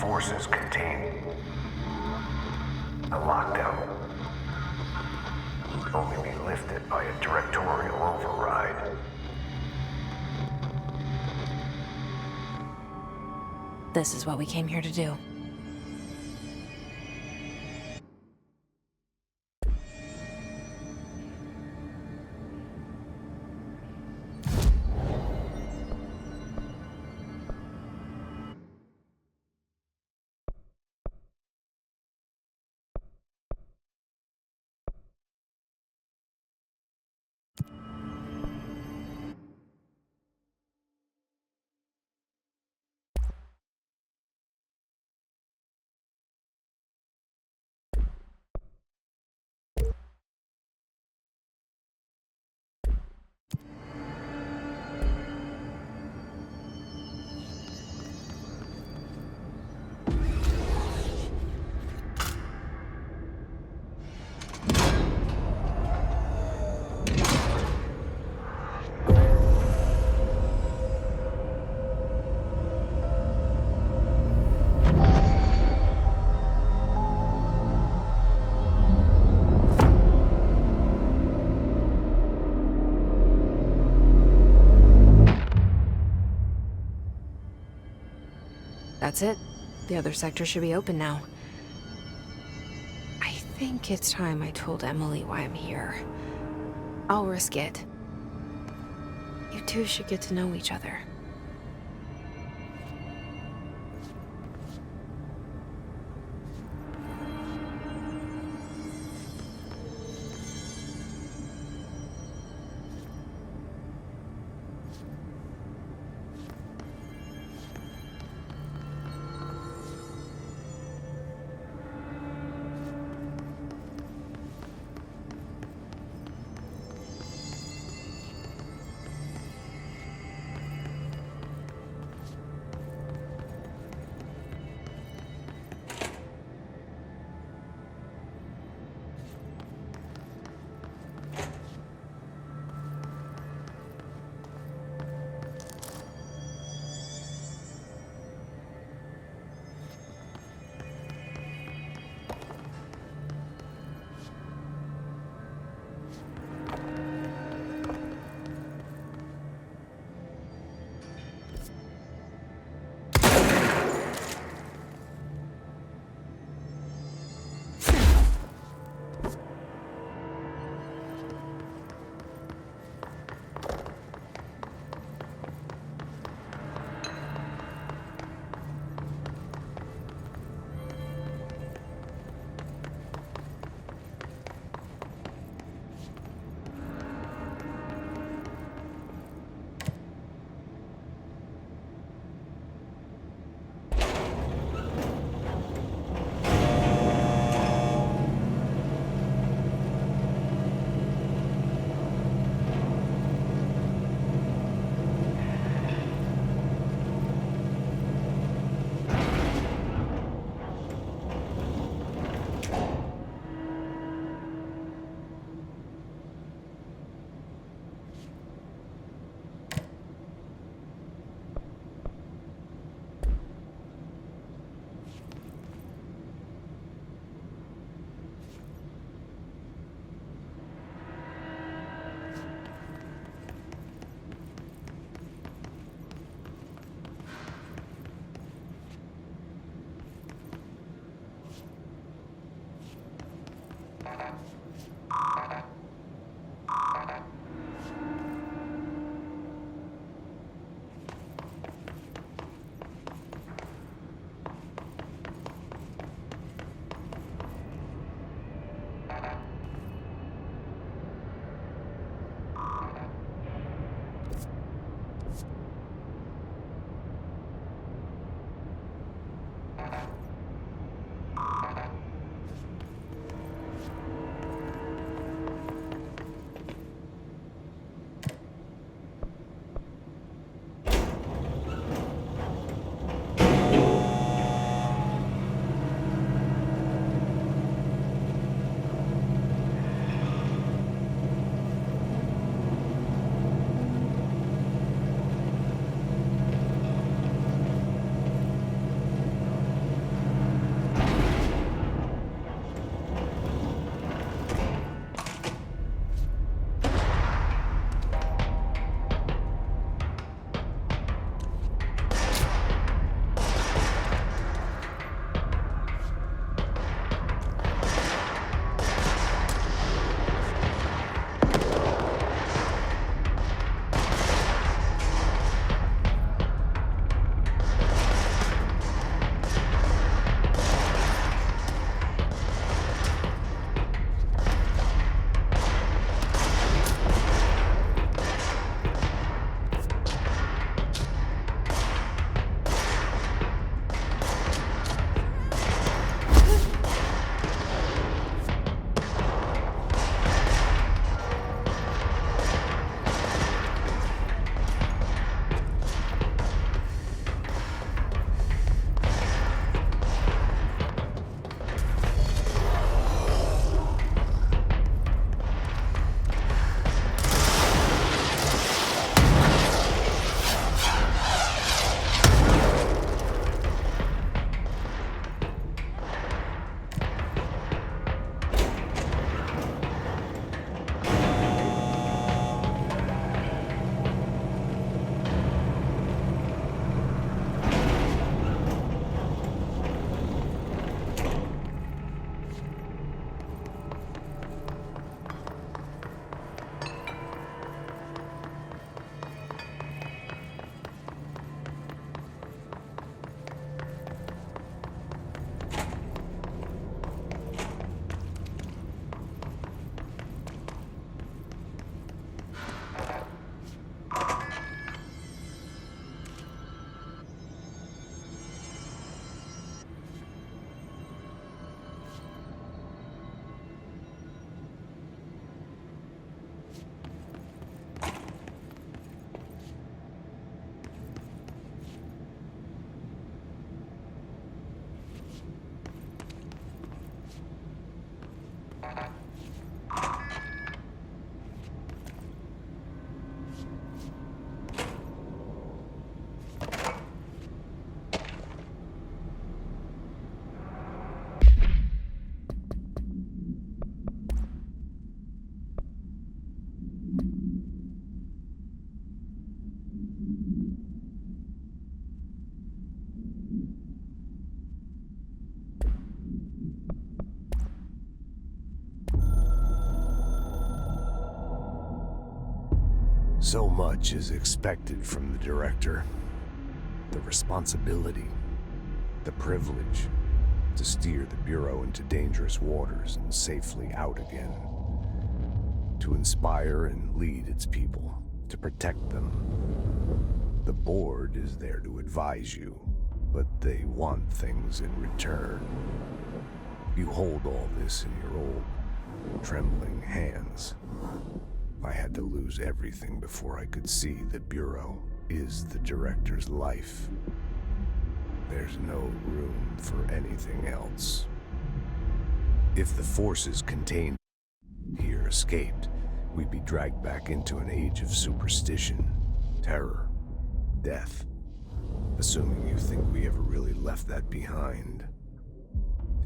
Forces contained. A lockdown. Only be lifted by a directorial override. This is what we came here to do. That's it. The other sector should be open now. I think it's time I told Emily why I'm here. I'll risk it. You two should get to know each other. So much is expected from the director. The responsibility, the privilege to steer the Bureau into dangerous waters and safely out again. To inspire and lead its people, to protect them. The board is there to advise you, but they want things in return. You hold all this in your old, trembling hands. I had to lose everything before I could see the Bureau is the director's life. There's no room for anything else. If the forces contained here escaped, we'd be dragged back into an age of superstition, terror, death. Assuming you think we ever really left that behind.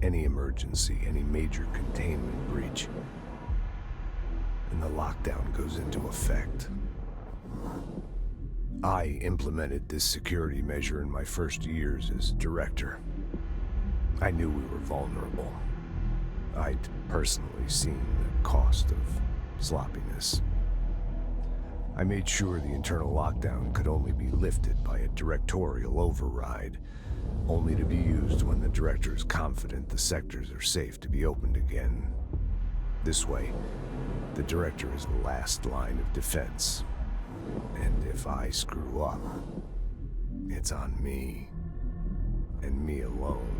Any emergency, any major containment breach, and the lockdown goes into effect. I implemented this security measure in my first years as director. I knew we were vulnerable. I'd personally seen the cost of sloppiness. I made sure the internal lockdown could only be lifted by a directorial override, only to be used when the director is confident the sectors are safe to be opened again. This way, the director is the last line of defense. And if I screw up, it's on me, and me alone.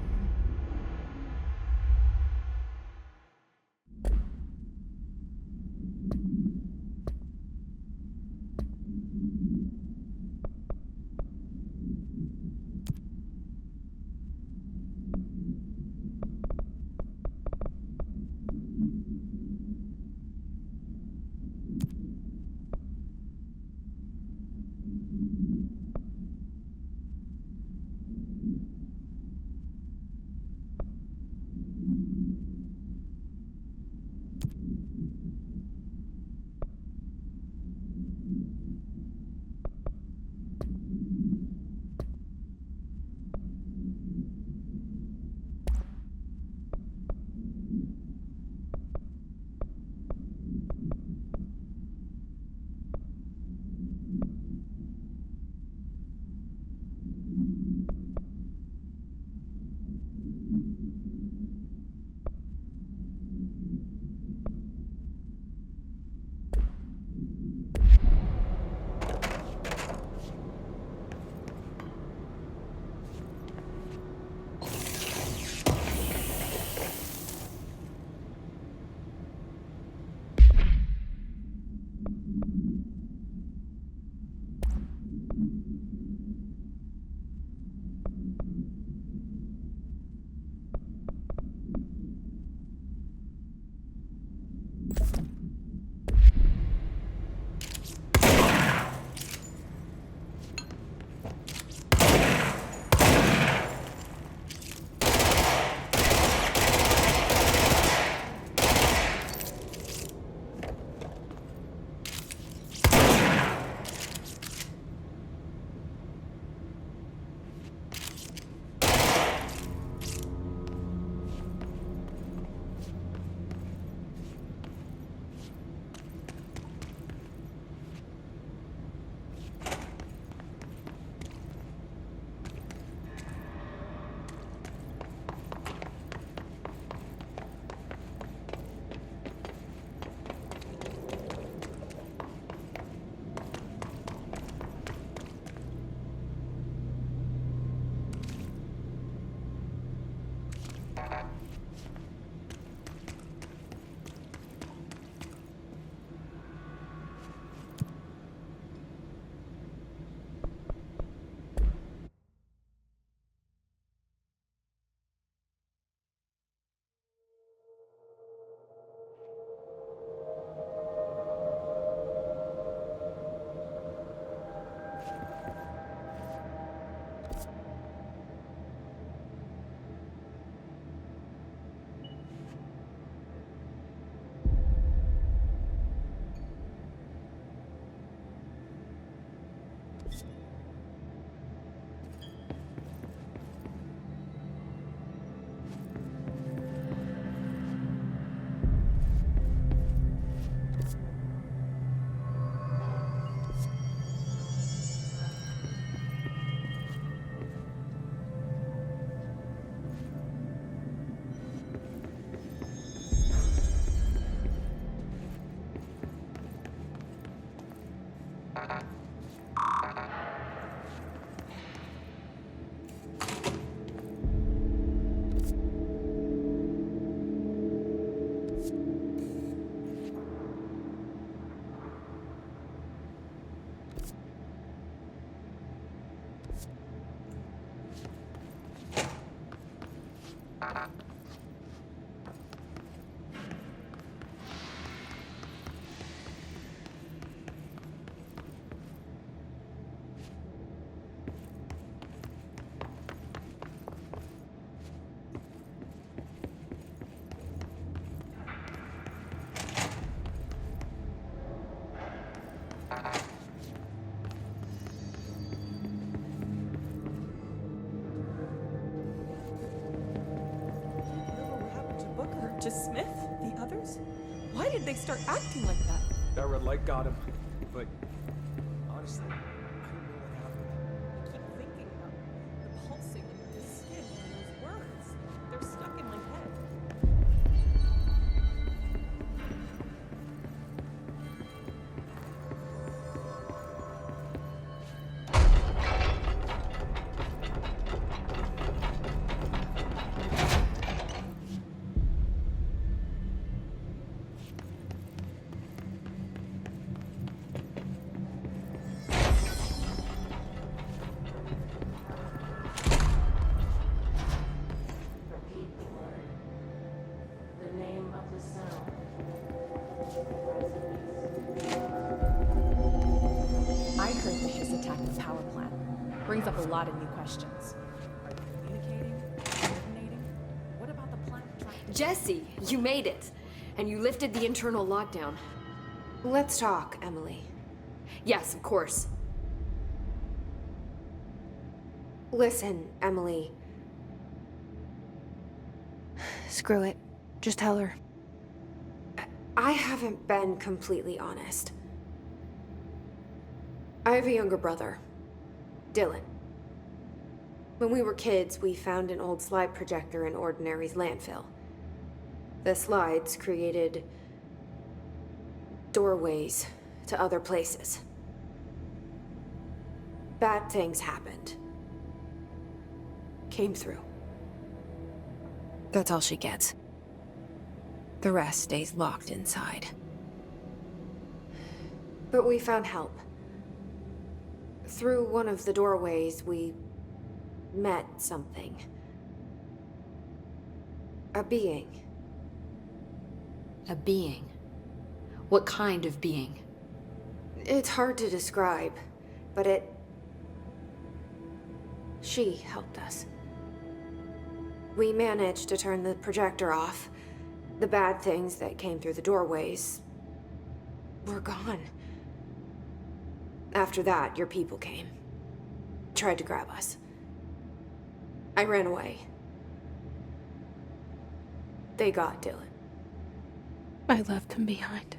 What happened to Booker? Just Smith? The others? Why did they start acting like that? That red light got him. But honestly, I don't know what happened. I keep thinking about the pulsing in his skin and those words. They're stuck in my head. I heard that his attack the power plant brings up a lot of new questions. Are you communicating? Coordinating? What about the plant trying to... Jesse, you made it. And you lifted the internal lockdown. Let's talk, Emily. Yes, of course. Listen, Emily. Screw it. Just tell her. I haven't been completely honest. I have a younger brother, Dylan. When we were kids, we found an old slide projector in Ordinary's landfill. The slides created doorways to other places. Bad things happened. Came through. That's all she gets. The rest stays locked inside. But we found help. Through one of the doorways, we met something. A being. A being? What kind of being? It's hard to describe, but she helped us. We managed to turn the projector off. The bad things that came through the doorways were gone. After that, your people came. Tried to grab us. I ran away. They got Dylan. I left him behind.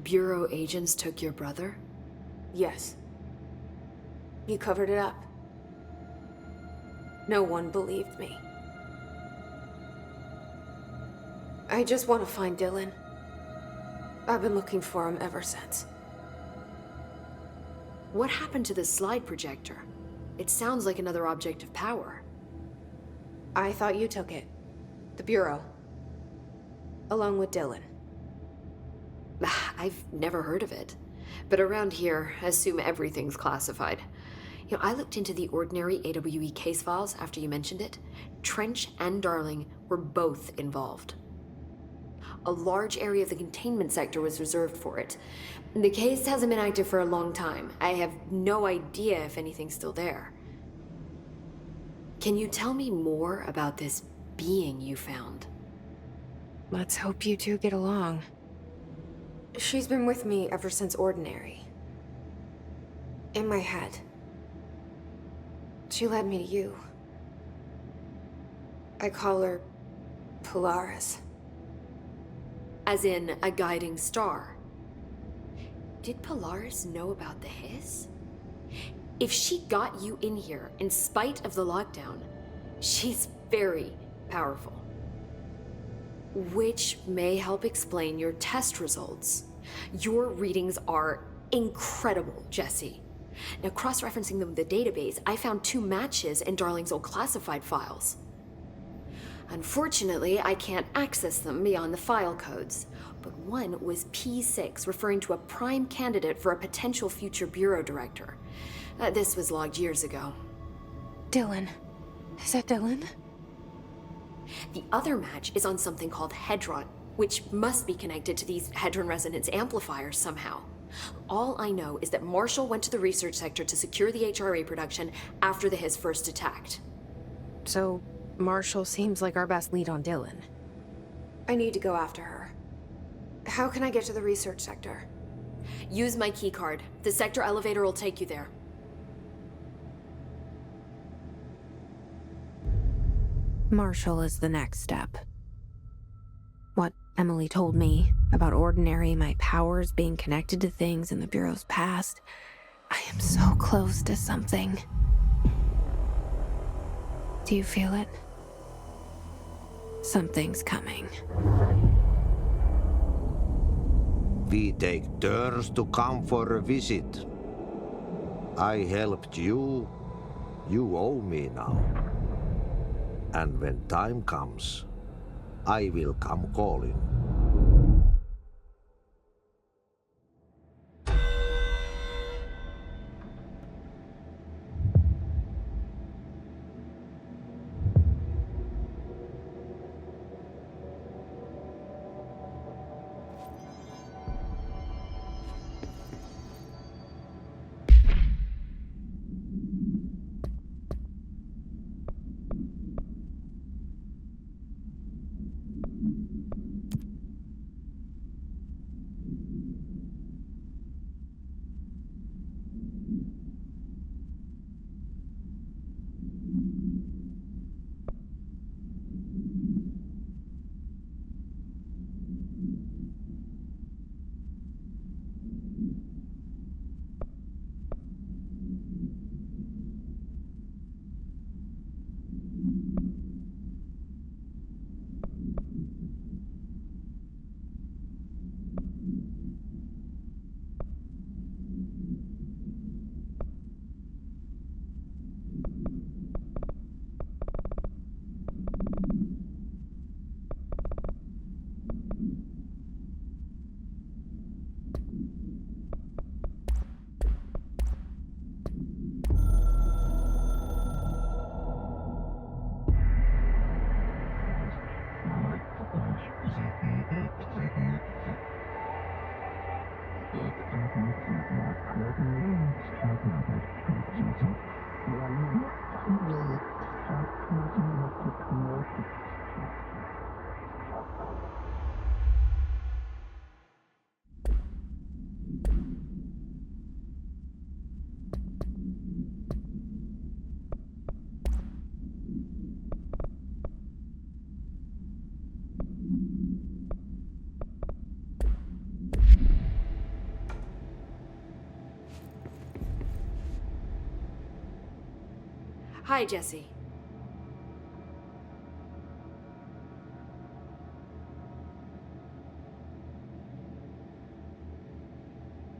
Bureau agents took your brother? Yes. You covered it up. No one believed me. I just want to find Dylan. I've been looking for him ever since. What happened to the slide projector? It sounds like another object of power. I thought you took it. The Bureau. Along with Dylan. I've never heard of it. But around here, I assume everything's classified. You know, I looked into the Ordinary AWE case files after you mentioned it. Trench and Darling were both involved. A large area of the containment sector was reserved for it. The case hasn't been active for a long time. I have no idea if anything's still there. Can you tell me more about this being you found? Let's hope you two get along. She's been with me ever since Ordinary. In my head. She led me to you. I call her Polaris. As in a guiding star. Did Polaris know about the hiss? If she got you in here in spite of the lockdown, she's very powerful. Which may help explain your test results. Your readings are incredible, Jesse. Now, cross-referencing them with the database, I found 2 matches in Darling's old classified files. Unfortunately, I can't access them beyond the file codes, but one was P6, referring to a prime candidate for a potential future bureau director. This was logged years ago. Dylan. Is that Dylan? The other match is on something called Hedron, which must be connected to these Hedron resonance amplifiers somehow. All I know is that Marshall went to the research sector to secure the HRA production after the Hiss first attacked. So, Marshall seems like our best lead on Dylan. I need to go after her. How can I get to the research sector? Use my keycard. The sector elevator will take you there. Marshall is the next step. Emily told me about Ordinary, my powers being connected to things in the Bureau's past, I am so close to something. Do you feel it? Something's coming. We take turns to come for a visit. I helped you. You owe me now. And when time comes, I will come calling. Hi, Jesse.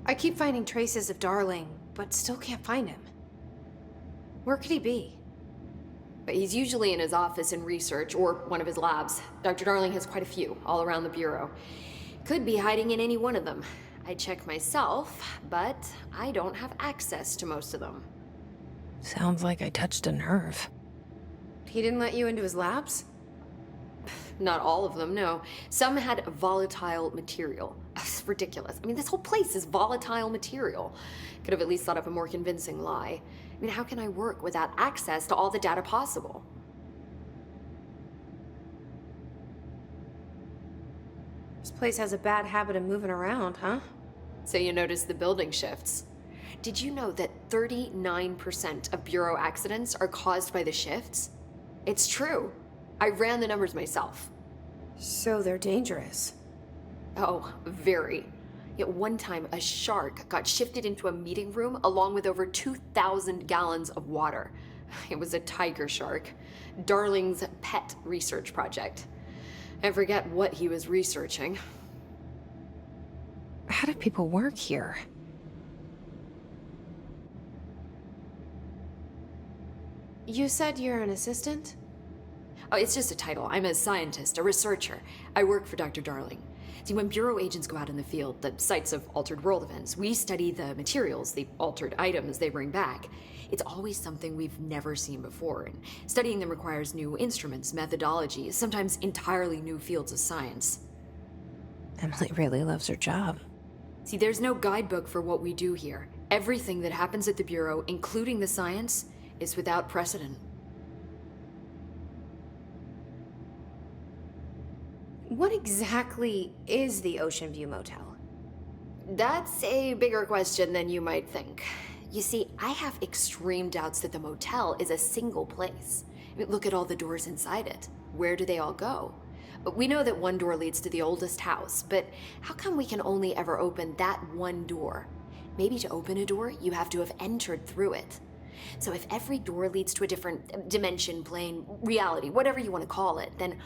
I keep finding traces of Darling, but still can't find him. Where could he be? But he's usually in his office in research, or one of his labs. Dr. Darling has quite a few, all around the Bureau. Could be hiding in any one of them. I check myself, but I don't have access to most of them. Sounds like I touched a nerve. He didn't let you into his labs? Not all of them, no. Some had volatile material. It's ridiculous. I mean, this whole place is volatile material. Could have at least thought of a more convincing lie. I mean, how can I work without access to all the data possible? This place has a bad habit of moving around, huh? So you notice the building shifts. Did you know that 39% of Bureau accidents are caused by the shifts? It's true. I ran the numbers myself. So they're dangerous. Oh, very. Yet one time, a shark got shifted into a meeting room along with over 2,000 gallons of water. It was a tiger shark. Darling's pet research project. I forget what he was researching. How do people work here? You said you're an assistant? Oh, it's just a title. I'm a scientist, a researcher. I work for Dr. Darling. See, when Bureau agents go out in the field, the sites of altered world events, we study the materials, the altered items they bring back. It's always something we've never seen before, and studying them requires new instruments, methodologies, sometimes entirely new fields of science. Emily really loves her job. See, there's no guidebook for what we do here. Everything that happens at the Bureau, including the science, is without precedent. What exactly is the Ocean View Motel? That's a bigger question than you might think. You see, I have extreme doubts that the motel is a single place. I mean, look at all the doors inside it. Where do they all go? We know that one door leads to the oldest house, but how come we can only ever open that one door? Maybe to open a door, you have to have entered through it. So if every door leads to a different dimension, plane, reality, whatever you want to call it, then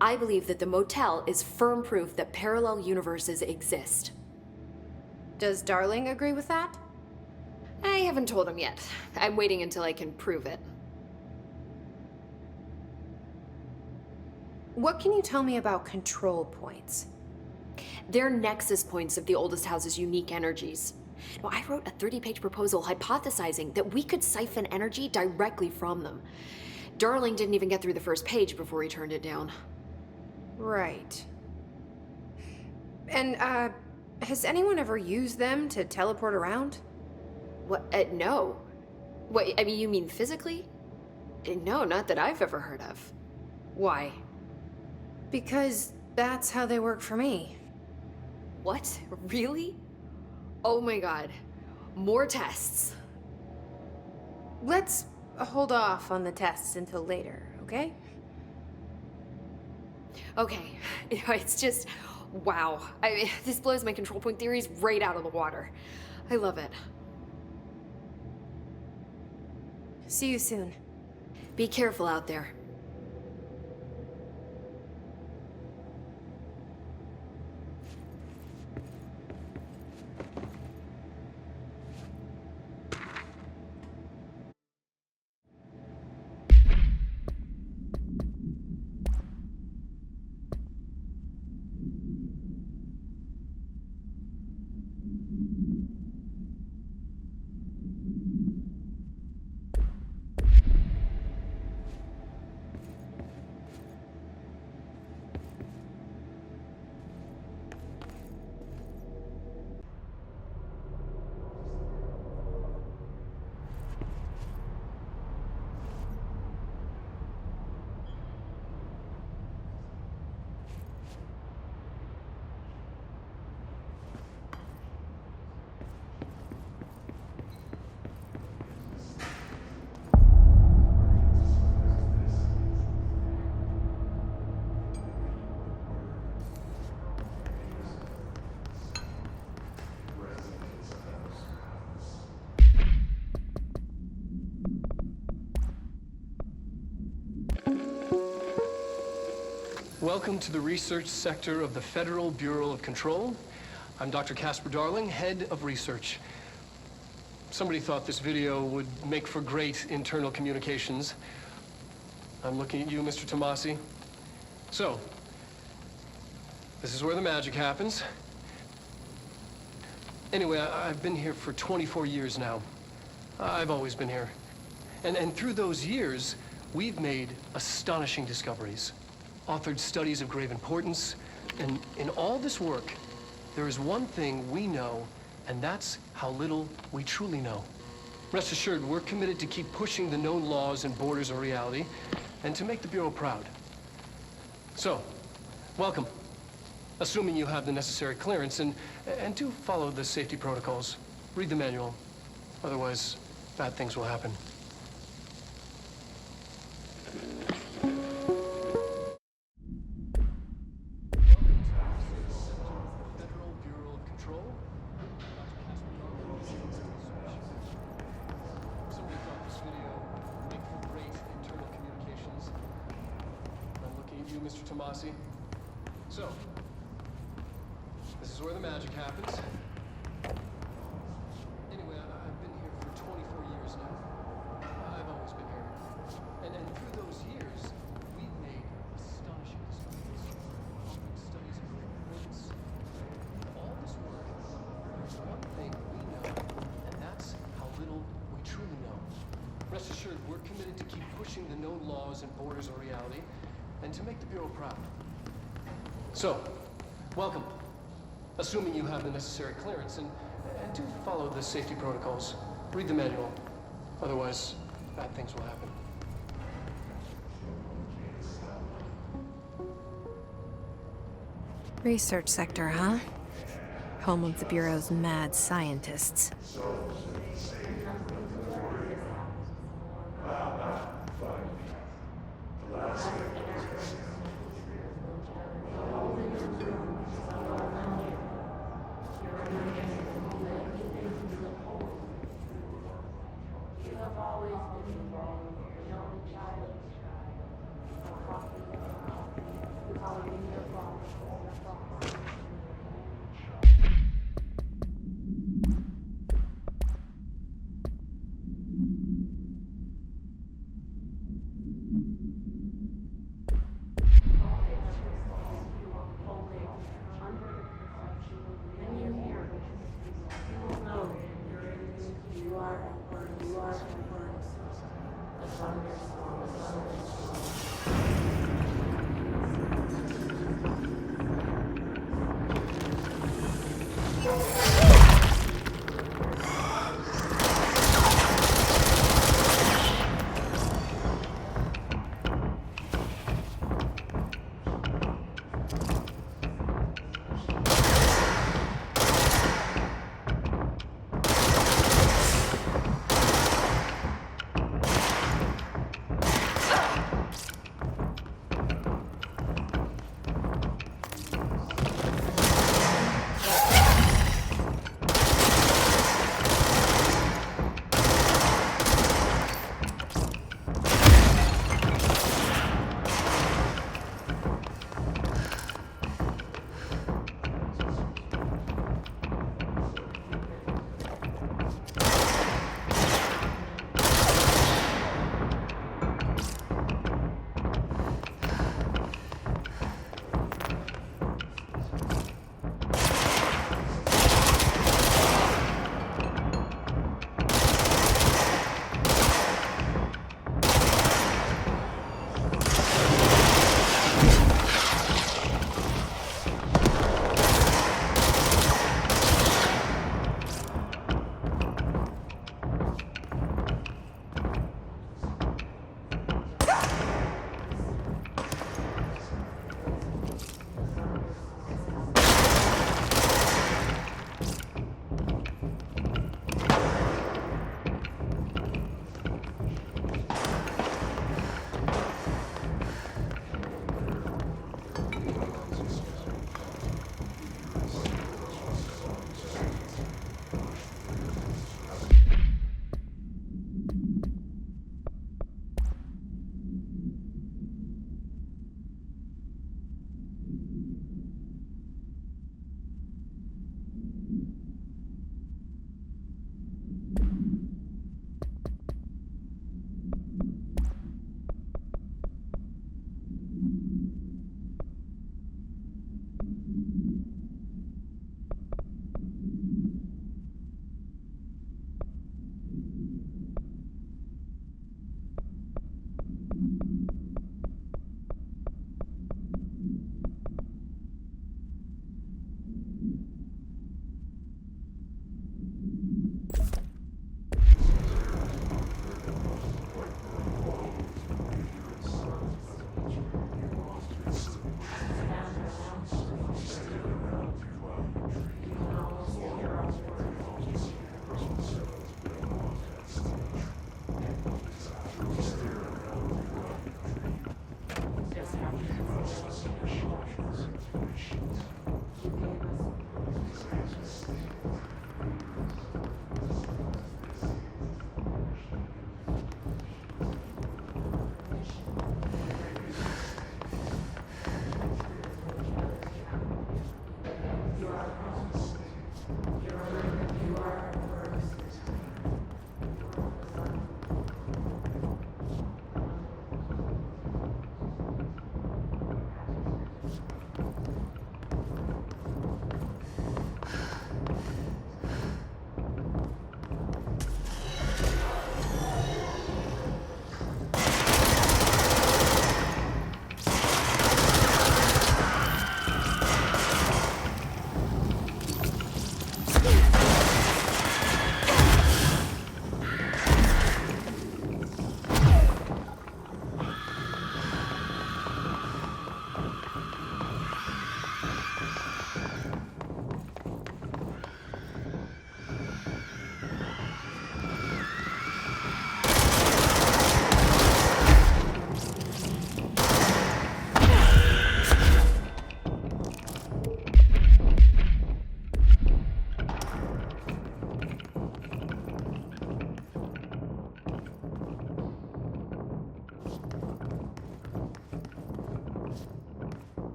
I believe that the motel is firm proof that parallel universes exist. Does Darling agree with that? I haven't told him yet. I'm waiting until I can prove it. What can you tell me about control points? They're nexus points of the oldest house's unique energies. Now, I wrote a 30-page proposal hypothesizing that we could siphon energy directly from them. Darling didn't even get through the first page before he turned it down. Right. And, has anyone ever used them to teleport around? What? No. What, I mean, you mean physically? No, not that I've ever heard of. Why? Because that's how they work for me. What? Really? Oh my god. More tests. Let's hold off on the tests until later, okay? Okay. It's just, wow. This blows my control point theories right out of the water. I love it. See you soon. Be careful out there. Welcome to the research sector of the Federal Bureau of Control. I'm Dr. Casper Darling, head of research. Somebody thought this video would make for great internal communications. I'm looking at you, Mr. Tomasi. So, this is where the magic happens. Anyway, I've been here for 24 years now. I've always been here. And through those years, we've made astonishing discoveries. Authored studies of grave importance, and in all this work, there is one thing we know, and that's how little we truly know. Rest assured, we're committed to keep pushing the known laws and borders of reality, and to make the Bureau proud. So, welcome. Assuming you have the necessary clearance, and do follow the safety protocols. Read the manual, otherwise bad things will happen. Mr. Tomasi. So, this is where the magic happens. Anyway, I've been here for 24 years now. I've always been here. And through those years, we've made astonishing discoveries. Studies of great importance. All this work, there's one thing we know, and that's how little we truly know. Rest assured, we're committed to keep pushing the known laws and borders of reality, and to make the Bureau proud. So, welcome. Assuming you have the necessary clearance, and do follow the safety protocols. Read the manual, otherwise bad things will happen. Research sector, huh? Home of the Bureau's mad scientists.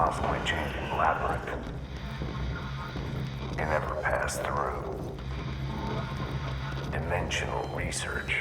impossibly changing labyrinth. You never pass through. Dimensional research.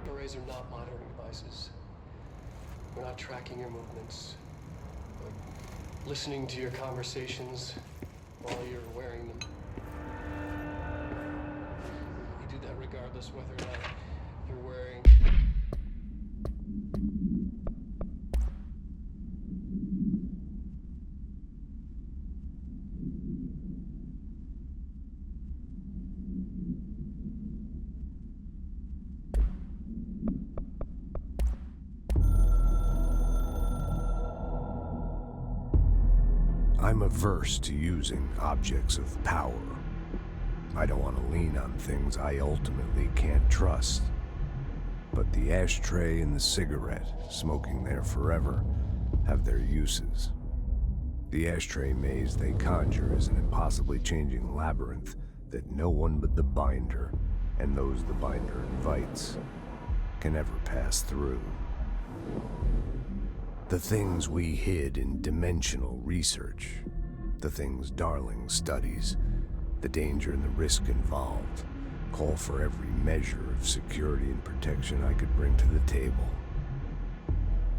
Arrays are not monitoring devices. We're not tracking your movements. We're listening to your conversations while you're wearing them. You do that regardless whether or not you're wearing... I'm averse to using objects of power. I don't want to lean on things I ultimately can't trust. But the ashtray and the cigarette, smoking there forever, have their uses. The ashtray maze they conjure is an impossibly changing labyrinth that no one but the binder, and those the binder invites, can ever pass through. The things we hid in dimensional research, the things Darling studies, the danger and the risk involved, call for every measure of security and protection I could bring to the table.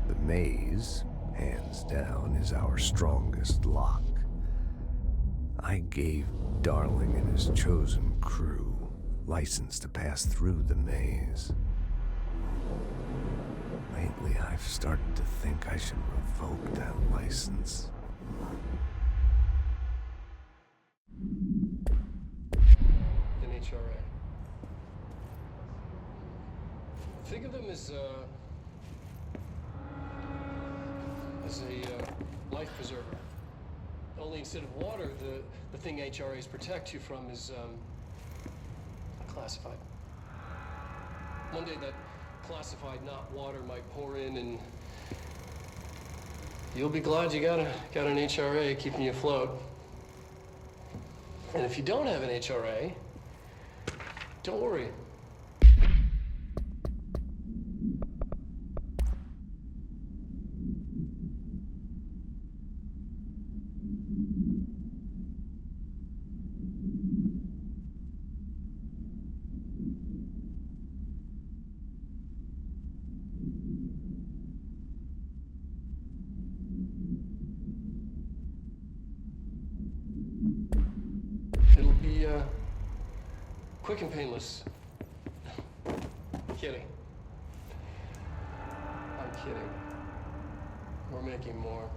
The maze, hands down, is our strongest lock. I gave Darling and his chosen crew license to pass through the maze. Lately, I've started to think I should revoke that license. NHRA. Think of them as, as a life preserver. Only instead of water, the thing HRAs protect you from is classified. One day that classified not water might pour in, and you'll be glad you got an HRA keeping you afloat. And if you don't have an HRA, don't worry. It'll be, quick and painless. Kidding. I'm kidding. We're making more.